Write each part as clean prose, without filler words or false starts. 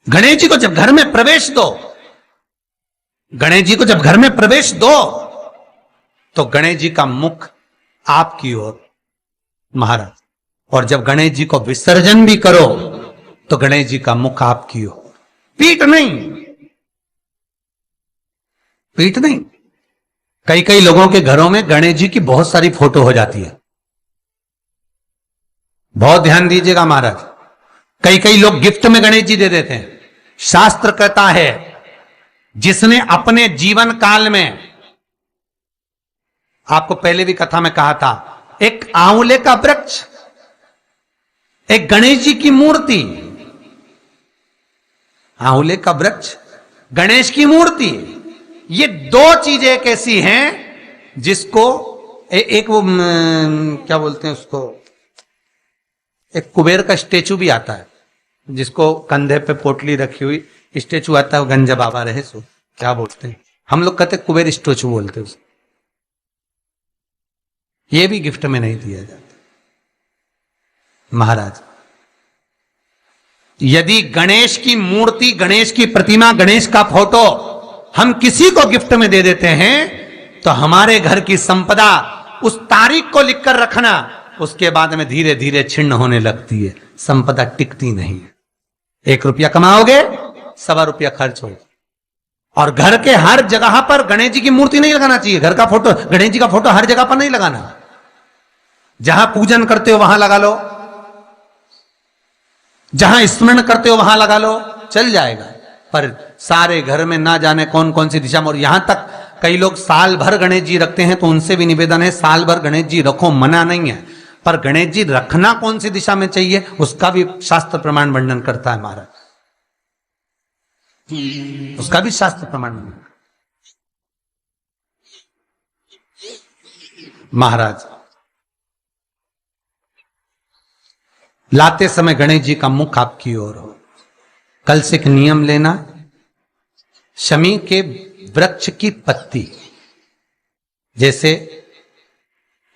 गणेश जी को जब घर में प्रवेश दो, गणेश जी को जब घर में प्रवेश दो तो गणेश जी का मुख आपकी ओर महाराज, और जब गणेश जी को विसर्जन भी करो तो गणेश जी का मुख आपकी ओर, पीठ नहीं, पीठ नहीं। कई कई लोगों के घरों में गणेश जी की बहुत सारी फोटो हो जाती है, बहुत ध्यान दीजिएगा महाराज। कई कई लोग गिफ्ट में गणेश जी दे देते हैं। शास्त्र कहता है जिसने अपने जीवन काल में, आपको पहले भी कथा में कहा था, एक आंवले का वृक्ष, एक गणेश जी की मूर्ति, आंवले का वृक्ष, गणेश की मूर्ति, ये दो चीजें एक ऐसी हैं जिसको एक वो क्या बोलते हैं उसको, एक कुबेर का स्टेचू भी आता है जिसको कंधे पे पोटली रखी हुई स्टेचू आता है, वो गंजा बाबा रहे सो क्या बोलते हैं, हम लोग कहते कुबेर स्टेचू बोलते हैं उसको। ये भी गिफ्ट में नहीं दिया जाता महाराज। यदि गणेश की मूर्ति, गणेश की प्रतिमा, गणेश का फोटो हम किसी को गिफ्ट में दे देते हैं तो हमारे घर की संपदा उस तारीख को लिखकर रखना, उसके बाद में धीरे धीरे छिन्न होने लगती है, संपदा टिकती नहीं है। 1 रुपया कमाओगे, 1.25 रुपया खर्च होगा। और घर के हर जगह पर गणेश जी की मूर्ति नहीं लगाना चाहिए, घर का फोटो, गणेश जी का फोटो हर जगह पर नहीं लगाना। जहां पूजन करते हो वहां लगा लो, जहां स्मरण करते हो वहां लगा लो, चल जाएगा। पर सारे घर में ना जाने कौन कौन सी दिशा में, और यहां तक कई लोग साल भर गणेश जी रखते हैं, तो उनसे भी निवेदन है साल भर गणेश जी रखो, मना नहीं है, पर गणेश जी रखना कौन सी दिशा में चाहिए उसका भी शास्त्र प्रमाण वर्णन करता है महाराज, उसका भी शास्त्र प्रमाण महाराज। लाते समय गणेश जी का मुख आपकी ओर हो। कल से एक नियम लेना, शमी के वृक्ष की पत्ती, जैसे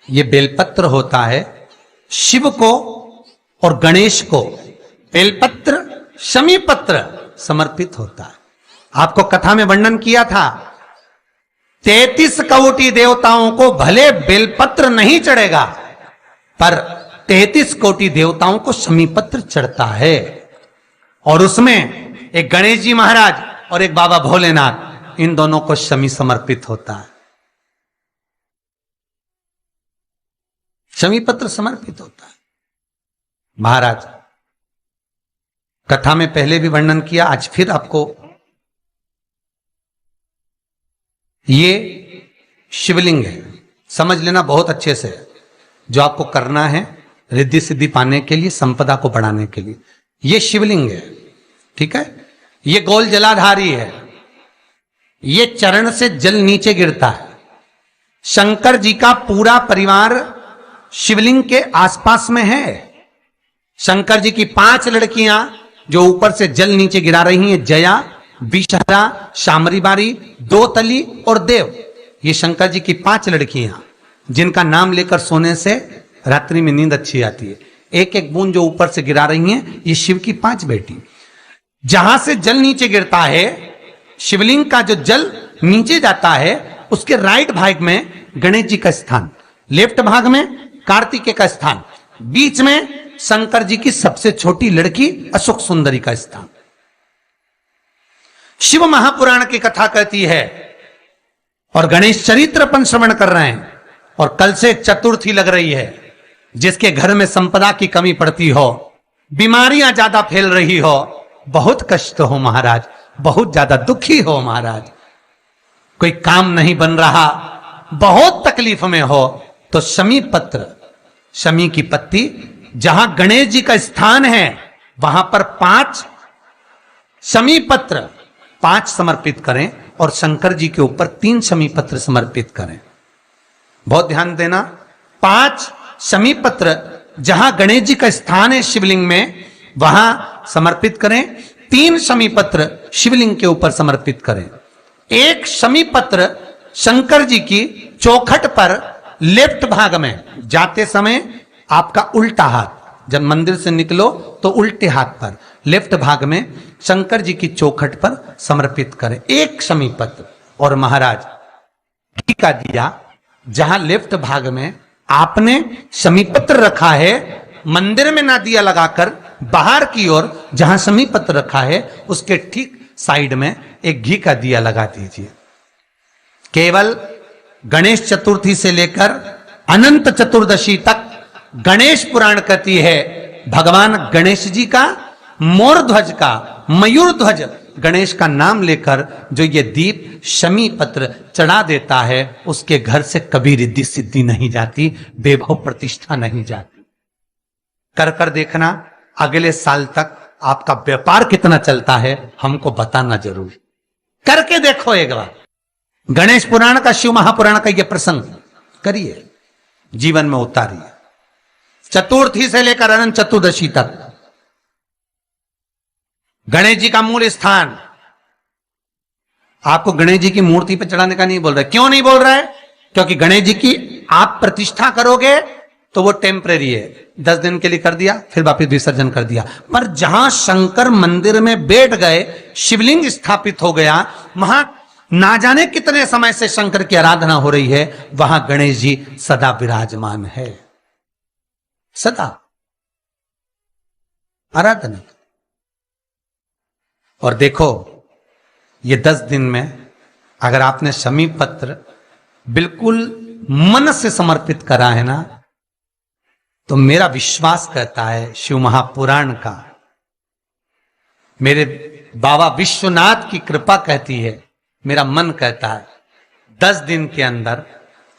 ये बेलपत्र होता है, शिव को और गणेश को बेलपत्र, शमी पत्र समर्पित होता है। आपको कथा में वर्णन किया था 33 कोटि देवताओं को भले बेलपत्र नहीं चढ़ेगा, पर 33 कोटि देवताओं को शमी पत्र चढ़ता है। और उसमें एक गणेश जी महाराज और एक बाबा भोलेनाथ, इन दोनों को शमी समर्पित होता है, शमी पत्र समर्पित होता है महाराज। कथा में पहले भी वर्णन किया, आज फिर आपको, ये शिवलिंग है, समझ लेना बहुत अच्छे से, जो आपको करना है रिद्धि सिद्धि पाने के लिए, संपदा को बढ़ाने के लिए। ये शिवलिंग है, ठीक है, ये गोल जलाधारी है, ये चरण से जल नीचे गिरता है। शंकर जी का पूरा परिवार शिवलिंग के आसपास में है। शंकर जी की 5 लड़कियां जो ऊपर से जल नीचे गिरा रही हैं, जया, विषहरा, शामरीबारी, दोतली और देव, ये शंकर जी की 5 लड़कियां जिनका नाम लेकर सोने से रात्रि में नींद अच्छी आती है। एक एक बूंद जो ऊपर से गिरा रही हैं, ये शिव की 5 बेटी। जहां से जल नीचे गिरता है, शिवलिंग का जो जल नीचे जाता है, उसके राइट भाग में गणेश जी का स्थान, लेफ्ट भाग में कार्तिकेय का स्थान, बीच में शंकर जी की सबसे छोटी लड़की अशोक सुंदरी का स्थान। शिव महापुराण की कथा कहती है, और गणेश चरित्र अपन श्रवण कर रहे हैं, और कल से चतुर्थी लग रही है। जिसके घर में संपदा की कमी पड़ती हो, बीमारियां ज्यादा फैल रही हो, बहुत कष्ट हो महाराज, बहुत ज्यादा दुखी हो महाराज, कोई काम नहीं बन रहा, बहुत तकलीफ में हो, तो शमी पत्र, शमी की पत्ती, जहां गणेश जी का स्थान है वहां पर 5 शमी पत्र 5 समर्पित करें, और शंकर जी के ऊपर 3 शमी पत्र समर्पित करें। बहुत ध्यान देना, 5 शमी पत्र जहां गणेश जी का स्थान है शिवलिंग में, वहां समर्पित करें। 3 शमी पत्र शिवलिंग के ऊपर समर्पित करें। 1 शमी पत्र शंकर जी की चौखट पर लेफ्ट भाग में, जाते समय आपका उल्टा हाथ, जब मंदिर से निकलो तो उल्टे हाथ पर लेफ्ट भाग में शंकर जी की चौखट पर समर्पित करें, एक शमी पत्र। और महाराज घी का दिया जहां लेफ्ट भाग में आपने शमी पत्र रखा है, मंदिर में ना दिया लगाकर बाहर की ओर जहां शमी पत्र रखा है उसके ठीक साइड में एक घी का दिया लगा दीजिए। केवल गणेश चतुर्थी से लेकर अनंत चतुर्दशी तक गणेश पुराण कहती है भगवान गणेश जी का मोर ध्वज का मयूर ध्वज गणेश का नाम लेकर जो ये दीप शमी पत्र चढ़ा देता है उसके घर से कभी रिद्धि सिद्धि नहीं जाती, वैभव प्रतिष्ठा नहीं जाती। कर कर देखना अगले साल तक आपका व्यापार कितना चलता है हमको बताना जरूर, करके देखो एक बार। गणेश पुराण का शिव महापुराण का यह प्रसंग करिए, जीवन में उतारिए, चतुर्थी से लेकर अनंत चतुर्दशी तक। गणेश जी का मूल स्थान आपको गणेश जी की मूर्ति पर चढ़ाने का नहीं बोल रहा है। क्यों नहीं बोल रहा है? क्योंकि गणेश जी की आप प्रतिष्ठा करोगे तो वो टेम्परेरी है, 10 दिन के लिए कर दिया फिर वापस विसर्जन कर दिया। पर जहां शंकर मंदिर में बैठ गए, शिवलिंग स्थापित हो गया, वहां ना जाने कितने समय से शंकर की आराधना हो रही है, वहां गणेश जी सदा विराजमान है, सदा आराधना। और देखो ये 10 दिन में अगर आपने शमी पत्र बिल्कुल मन से समर्पित करा है ना, तो मेरा विश्वास कहता है शिव महापुराण का, मेरे बाबा विश्वनाथ की कृपा कहती है, मेरा मन कहता है 10 दिन के अंदर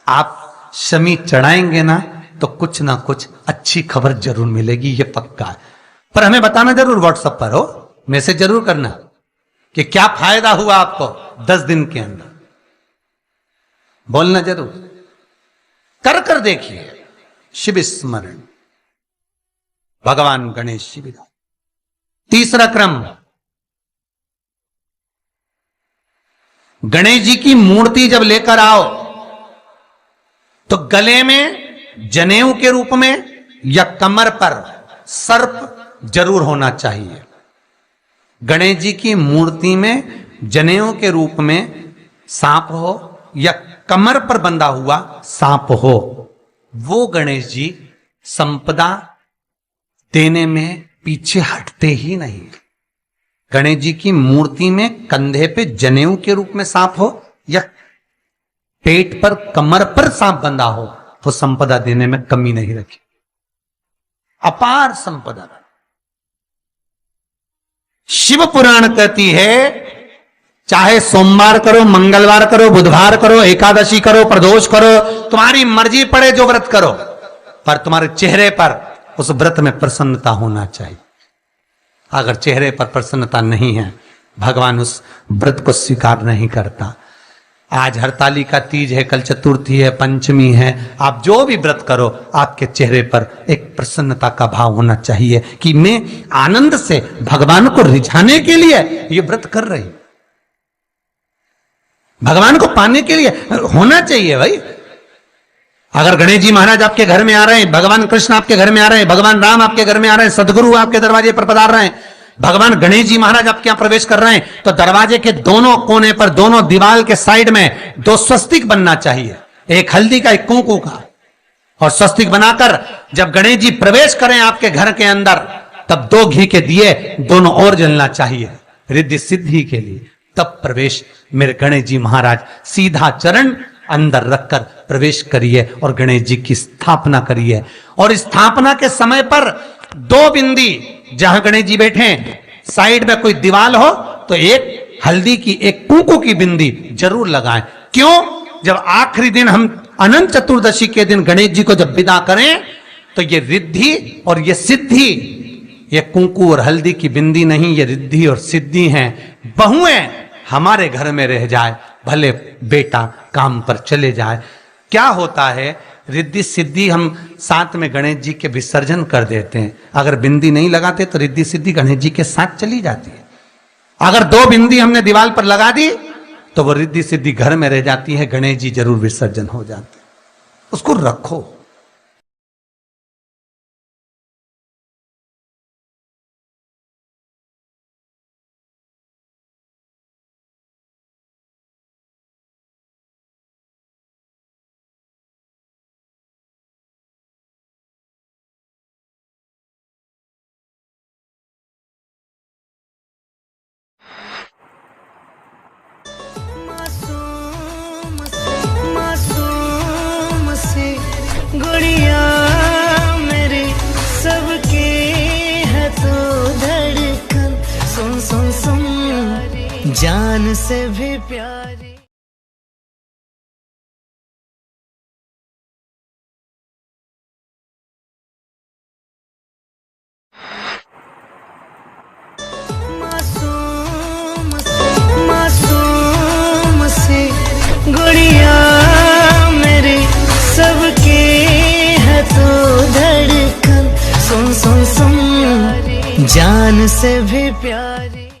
आप शमी चढ़ाएंगे ना तो कुछ ना कुछ अच्छी खबर जरूर मिलेगी, ये पक्का है। पर हमें बताना जरूर, व्हाट्सएप पर हो मैसेज जरूर करना कि क्या फायदा हुआ आपको 10 दिन के अंदर, बोलना जरूर, कर कर देखिए। शिव स्मरण भगवान गणेश शिव। तीसरा क्रम, गणेश जी की मूर्ति जब लेकर आओ तो गले में जनेऊ के रूप में या कमर पर सर्प जरूर होना चाहिए। गणेश जी की मूर्ति में जनेऊ के रूप में सांप हो या कमर पर बंधा हुआ सांप हो, वो गणेश जी संपदा देने में पीछे हटते ही नहीं। गणेश जी की मूर्ति में कंधे पे जनेऊ के रूप में सांप हो या पेट पर कमर पर सांप बंधा हो, तो संपदा देने में कमी नहीं रखी, अपार संपदा। शिव पुराण कहती है चाहे सोमवार करो, मंगलवार करो, बुधवार करो, एकादशी करो, प्रदोष करो, तुम्हारी मर्जी पड़े जो व्रत करो, पर तुम्हारे चेहरे पर उस व्रत में प्रसन्नता होना चाहिए। अगर चेहरे पर प्रसन्नता नहीं है, भगवान उस व्रत को स्वीकार नहीं करता। आज हरतालिका तीज है, कल चतुर्थी है, पंचमी है, आप जो भी व्रत करो आपके चेहरे पर एक प्रसन्नता का भाव होना चाहिए कि मैं आनंद से भगवान को रिझाने के लिए ये व्रत कर रही, भगवान को पाने के लिए होना चाहिए भाई। अगर गणेश जी महाराज आपके घर में आ रहे हैं, भगवान कृष्ण आपके घर में आ रहे हैं, भगवान राम आपके घर में आ रहे हैं, सदगुरु आपके दरवाजे पर पधार रहे हैं, भगवान गणेश जी महाराज आपके यहां प्रवेश कर रहे हैं, तो दरवाजे के दोनों कोने पर, दोनों दीवार के साइड में 2 स्वस्तिक बनना चाहिए, एक हल्दी का एक कुंकू का। और स्वस्तिक बनाकर जब गणेश जी प्रवेश करें आपके घर के अंदर, तब 2 घी के दिए दोनों ओर जलना चाहिए रिद्धि सिद्धि के लिए। तब प्रवेश मेरे गणेश जी महाराज, सीधा चरण अंदर रखकर प्रवेश करिए और गणेश जी की स्थापना करिए। और स्थापना के समय पर 2 बिंदी, जहां गणेश जी बैठे साइड में कोई दीवार हो तो एक हल्दी की एक कुंकू की बिंदी जरूर लगाएं। क्यों? जब आखिरी दिन हम अनंत चतुर्दशी के दिन गणेश जी को जब विदा करें तो ये रिद्धि और ये सिद्धि, ये कुंकू और हल्दी की बिंदी नहीं, ये रिद्धि और सिद्धि हैं। बहुएं हमारे घर में रह जाए, भले बेटा काम पर चले जाए। क्या होता है, रिद्धि सिद्धि हम साथ में गणेश जी के विसर्जन कर देते हैं। अगर बिंदी नहीं लगाते तो रिद्धि सिद्धि गणेश जी के साथ चली जाती है। अगर 2 बिंदी हमने दीवार पर लगा दी तो वो रिद्धि सिद्धि घर में रह जाती है, गणेश जी जरूर विसर्जन हो जाते हैं। उसको रखो। जान से भी प्यारी। मासूम से गुड़िया मेरी सबके है तो धड़कन, सुन सुन सुन जान से भी प्यारी।